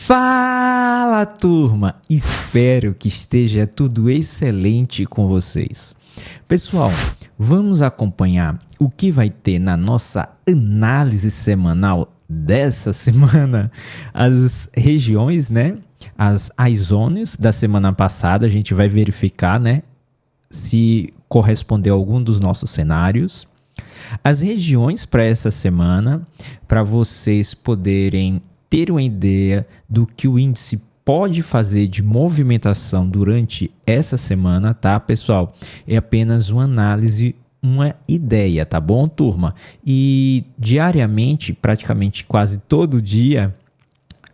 Fala, turma! Espero que esteja tudo excelente com vocês. Pessoal, vamos acompanhar o que vai ter na nossa análise semanal dessa semana. As regiões, né? As zones da semana passada, a gente vai verificar, né? Se correspondeu a algum dos nossos cenários. As regiões para essa semana, para vocês poderem ter uma ideia do que o índice pode fazer de movimentação durante essa semana, tá, pessoal? É apenas uma análise, uma ideia, tá bom, turma? E diariamente, praticamente quase todo dia,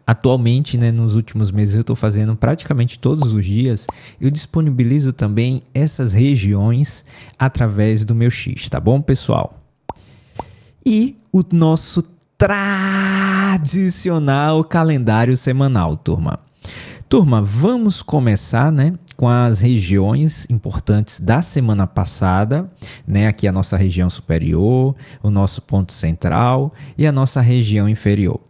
atualmente, né, nos últimos meses eu estou fazendo praticamente todos os dias, eu disponibilizo também essas regiões através do meu X, tá bom, pessoal? E o nosso tradicional calendário semanal, turma. Turma, vamos começar, né, com as regiões importantes da semana passada, né, aqui a nossa região superior, o nosso ponto central e a nossa região inferior.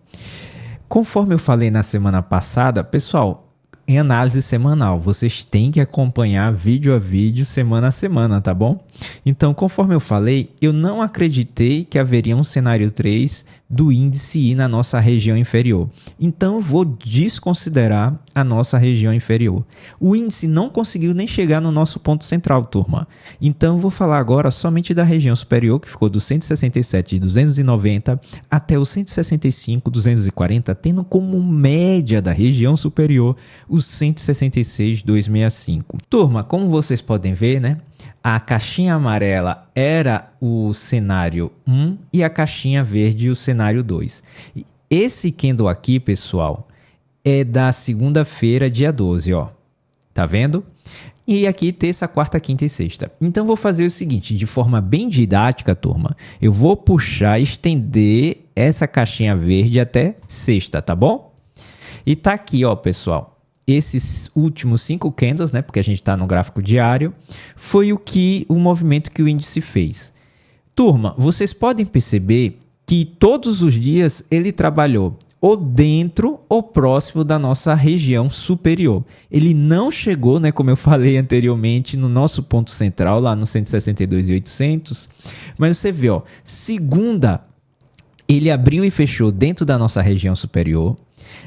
Conforme eu falei na semana passada, pessoal, em análise semanal, vocês têm que acompanhar vídeo a vídeo, semana a semana, tá bom? Então, conforme eu falei, eu não acreditei que haveria um cenário 3 do índice ir na nossa região inferior. Então, eu vou desconsiderar a nossa região inferior. O índice não conseguiu nem chegar no nosso ponto central, turma. Então, eu vou falar agora somente da região superior, que ficou do 167,290 até o 165,240, tendo como média da região superior o 166,265. Turma, como vocês podem ver, né? A caixinha amarela era o cenário 1 e a caixinha verde o cenário 2. Esse candle aqui, pessoal, é da segunda-feira, dia 12, ó. Tá vendo? E aqui terça, quarta, quinta e sexta. Então, vou fazer o seguinte, de forma bem didática, turma. Eu vou puxar, estender essa caixinha verde até sexta, tá bom? E tá aqui, ó, pessoal. Esses últimos 5 candles, né, porque a gente está no gráfico diário, foi o movimento que o índice fez. Turma, vocês podem perceber que todos os dias ele trabalhou ou dentro ou próximo da nossa região superior. Ele não chegou, né, como eu falei anteriormente, no nosso ponto central, lá no 162.800, mas você vê, ó, segunda, ele abriu e fechou dentro da nossa região superior.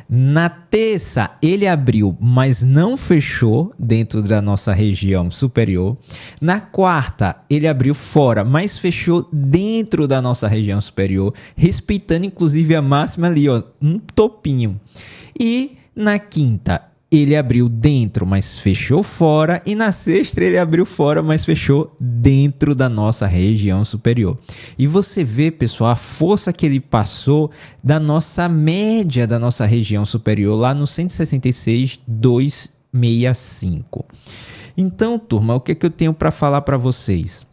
Na terça, ele abriu, mas não fechou dentro da nossa região superior. Na quarta, ele abriu fora, mas fechou dentro da nossa região superior, respeitando inclusive a máxima ali, ó, um topinho. E na quinta, ele abriu dentro, mas fechou fora. E na sexta, ele abriu fora, mas fechou dentro da nossa região superior. E você vê, pessoal, a força que ele passou da nossa média da nossa região superior, lá no 166,265. Então, turma, o que eu tenho para falar para vocês?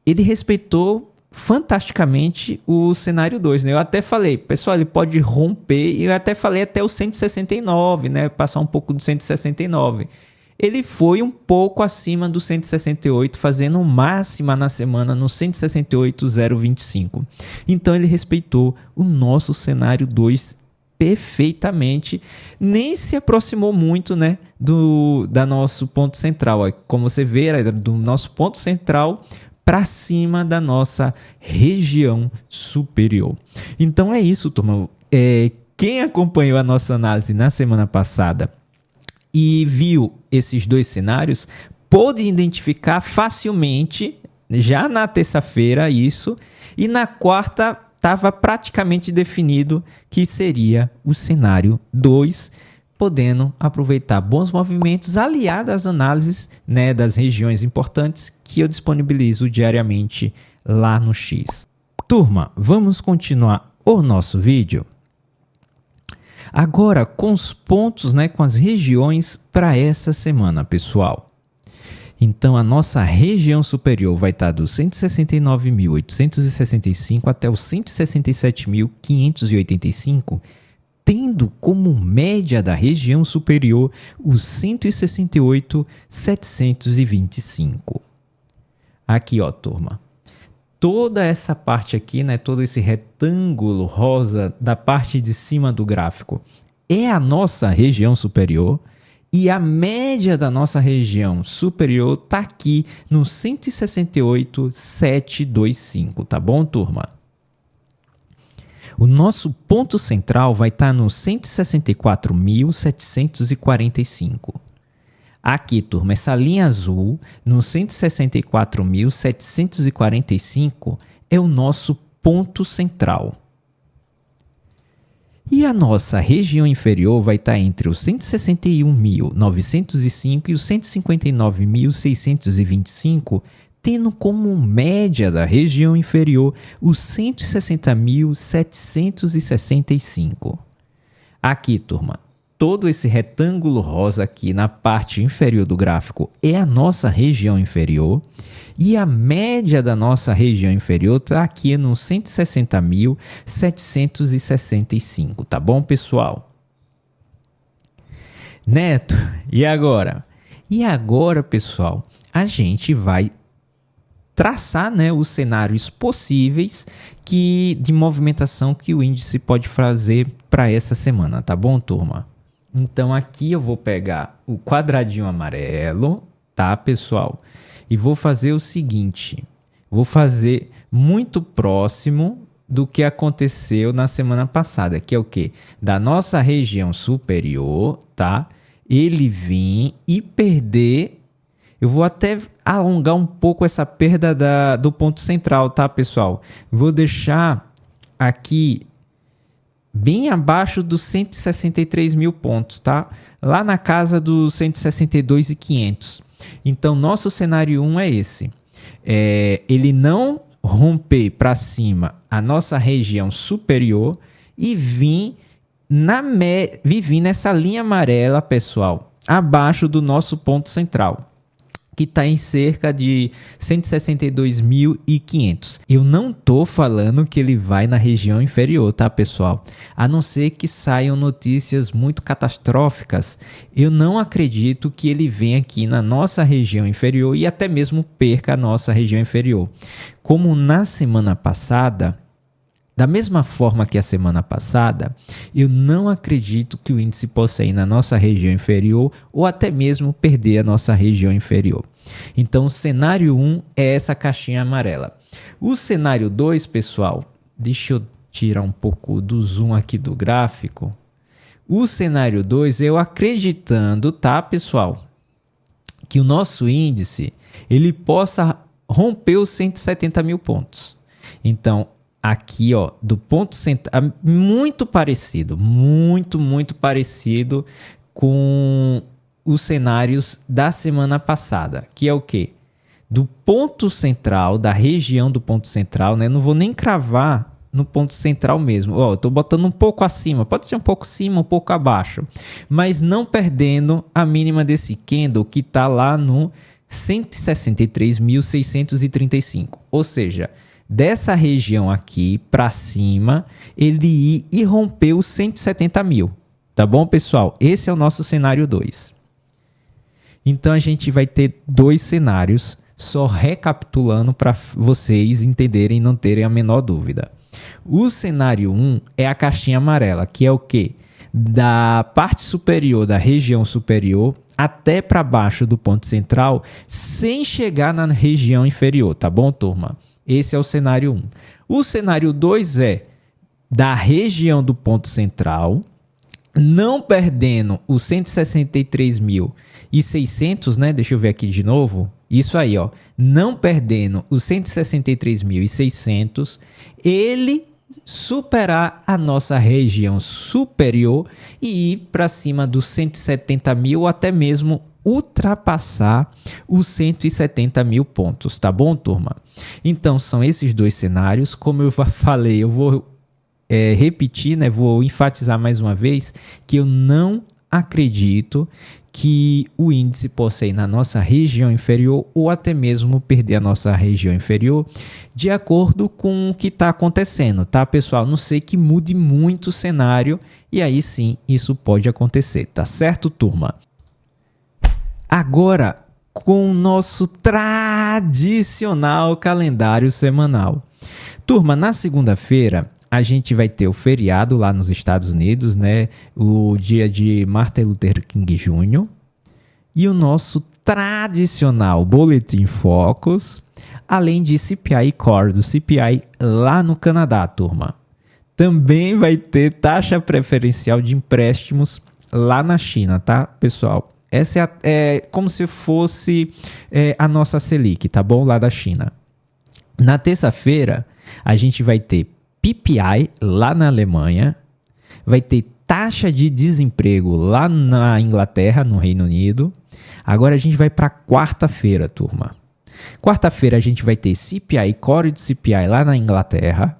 Ele respeitou fantasticamente o cenário 2, né? Eu até falei, pessoal, ele pode romper, e eu até falei até o 169, né? Passar um pouco do 169. Ele foi um pouco acima do 168, fazendo máxima na semana no 168,025. Então ele respeitou o nosso cenário 2 perfeitamente, nem se aproximou muito, né, da nosso ponto central. Como você vê, era do nosso ponto central para cima da nossa região superior. Então é isso, turma. Quem acompanhou a nossa análise na semana passada e viu esses dois cenários, pôde identificar facilmente, já na terça-feira, isso, e na quarta estava praticamente definido que seria o cenário 2, podendo aproveitar bons movimentos aliados às análises, né, das regiões importantes que eu disponibilizo diariamente lá no X. Turma, vamos continuar o nosso vídeo? Agora com os pontos, né, com as regiões para essa semana, pessoal. Então a nossa região superior vai estar do 169.865 até os 167.585, tendo como média da região superior os 168.725. Aqui, ó, turma. Toda essa parte aqui, né, todo esse retângulo rosa da parte de cima do gráfico é a nossa região superior e a média da nossa região superior está aqui no 168,725, tá bom, turma? O nosso ponto central vai estar no 164.745. Aqui, turma, essa linha azul no 164.745 é o nosso ponto central. E a nossa região inferior vai estar entre os 161.905 e os 159.625, tendo como média da região inferior os 160.765. Aqui, turma, todo esse retângulo rosa aqui na parte inferior do gráfico é a nossa região inferior e a média da nossa região inferior está aqui no 160.765, tá bom, pessoal? Neto, e agora? E agora, pessoal, a gente vai traçar, né, os cenários possíveis de movimentação que o índice pode fazer para essa semana, tá bom, turma? Então aqui eu vou pegar o quadradinho amarelo, tá, pessoal? E vou fazer o seguinte, vou fazer muito próximo do que aconteceu na semana passada, que é o quê? Da nossa região superior, tá? Ele vir e perder. Eu vou até alongar um pouco essa perda do ponto central, tá, pessoal? Vou deixar aqui bem abaixo dos 163 mil pontos, tá? Lá na casa dos 162.500. Então, nosso cenário 1 é esse. Ele não romper para cima a nossa região superior e vir nessa linha amarela, pessoal, abaixo do nosso ponto central, que está em cerca de 162.500. Eu não estou falando que ele vai na região inferior, tá, pessoal? A não ser que saiam notícias muito catastróficas, eu não acredito que ele venha aqui na nossa região inferior e até mesmo perca a nossa região inferior. Como na semana passada, da mesma forma que a semana passada, eu não acredito que o índice possa ir na nossa região inferior ou até mesmo perder a nossa região inferior. Então, o cenário 1 é essa caixinha amarela. O cenário 2, pessoal, deixa eu tirar um pouco do zoom aqui do gráfico. O cenário 2, eu acreditando, tá, pessoal, que o nosso índice ele possa romper os 170 mil pontos. Então, aqui, ó, do ponto central, muito parecido com os cenários da semana passada, que é o quê? Do ponto central, da região do ponto central, né? Não vou nem cravar no ponto central mesmo. Ó, eu tô botando um pouco acima, pode ser um pouco acima, um pouco abaixo, mas não perdendo a mínima desse candle que tá lá no 163.635, ou seja, dessa região aqui para cima, ele ir e romper os 170 mil. Tá bom, pessoal? Esse é o nosso cenário 2. Então, a gente vai ter dois cenários, só recapitulando para vocês entenderem e não terem a menor dúvida. O cenário 1 é a caixinha amarela, que é o quê? Da parte superior, da região superior, até para baixo do ponto central, sem chegar na região inferior, tá bom, turma? Esse é o cenário 1. O cenário 2 é da região do ponto central, não perdendo os 163.600, né? Deixa eu ver aqui de novo. Isso aí, ó. Não perdendo os 163.600, ele superar a nossa região superior e ir para cima dos 170 mil ou até mesmo ultrapassar os 170 mil pontos, tá bom, turma? Então, são esses dois cenários. Como eu falei, eu vou repetir, né? Vou enfatizar mais uma vez que eu não acredito que o índice possa ir na nossa região inferior ou até mesmo perder a nossa região inferior de acordo com o que está acontecendo, tá, pessoal? Não sei que mude muito o cenário e aí sim isso pode acontecer, tá certo, turma? Agora, com o nosso tradicional calendário semanal. Turma, na segunda-feira, a gente vai ter o feriado lá nos Estados Unidos, né? O dia de Martin Luther King Jr. E o nosso tradicional Boletim Focus, além de CPI Core do CPI lá no Canadá, turma. Também vai ter taxa preferencial de empréstimos lá na China, tá, pessoal? Essa é como se fosse a nossa Selic, tá bom? Lá da China. Na terça-feira, a gente vai ter PPI lá na Alemanha, vai ter taxa de desemprego lá na Inglaterra, no Reino Unido. Agora a gente vai para quarta-feira, turma. Quarta-feira a gente vai ter CPI, core do CPI lá na Inglaterra,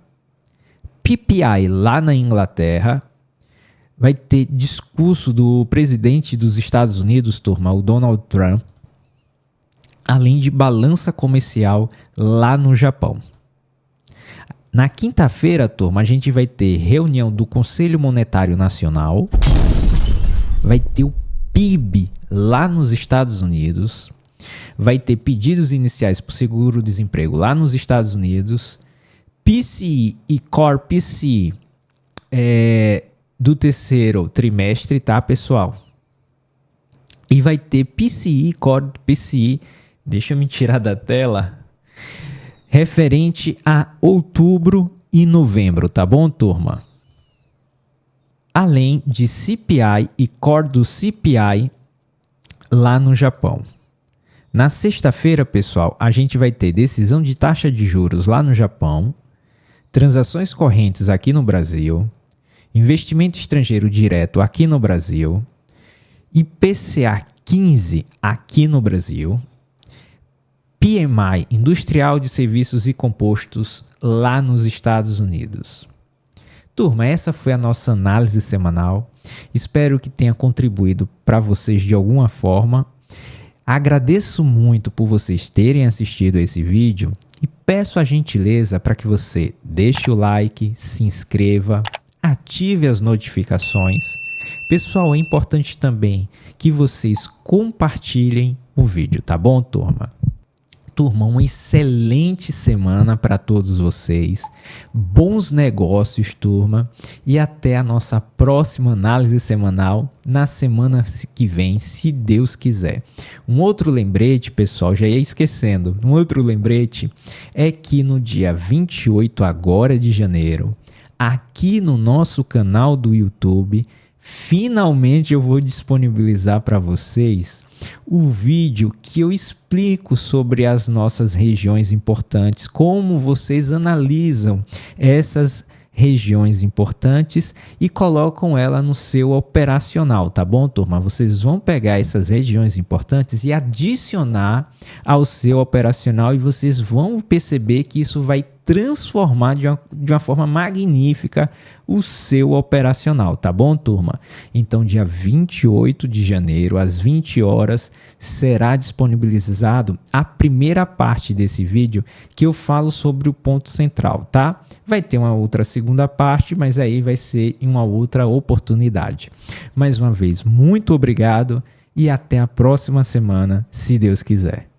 PPI lá na Inglaterra, vai ter discurso do presidente dos Estados Unidos, turma, o Donald Trump, além de balança comercial lá no Japão. Na quinta-feira, turma, a gente vai ter reunião do Conselho Monetário Nacional, vai ter o PIB lá nos Estados Unidos, vai ter pedidos iniciais por seguro-desemprego lá nos Estados Unidos, PCI e Core PCI do terceiro trimestre, tá, pessoal? E vai ter PCI, Core PCI, deixa eu me tirar da tela, referente a outubro e novembro, tá bom, turma? Além de CPI e Core do CPI lá no Japão. Na sexta-feira, pessoal, a gente vai ter decisão de taxa de juros lá no Japão, transações correntes aqui no Brasil, investimento estrangeiro direto aqui no Brasil, IPCA 15 aqui no Brasil, PMI, Industrial de Serviços e Compostos, lá nos Estados Unidos. Turma, essa foi a nossa análise semanal. Espero que tenha contribuído para vocês de alguma forma. Agradeço muito por vocês terem assistido esse vídeo e peço a gentileza para que você deixe o like, se inscreva, ative as notificações. Pessoal, é importante também que vocês compartilhem o vídeo, tá bom, turma? Turma, uma excelente semana para todos vocês. Bons negócios, turma. E até a nossa próxima análise semanal na semana que vem, se Deus quiser. Um outro lembrete, pessoal, já ia esquecendo. Um outro lembrete é que no dia 28 agora de janeiro, aqui no nosso canal do YouTube, finalmente eu vou disponibilizar para vocês o vídeo que eu explico sobre as nossas regiões importantes, como vocês analisam essas regiões importantes e colocam ela no seu operacional, tá bom, turma? Vocês vão pegar essas regiões importantes e adicionar ao seu operacional e vocês vão perceber que isso vai transformar de uma forma magnífica o seu operacional, tá bom, turma? Então, dia 28 de janeiro, às 20 horas, será disponibilizado a primeira parte desse vídeo que eu falo sobre o ponto central, tá? Vai ter uma outra segunda parte, mas aí vai ser em uma outra oportunidade. Mais uma vez, muito obrigado e até a próxima semana, se Deus quiser.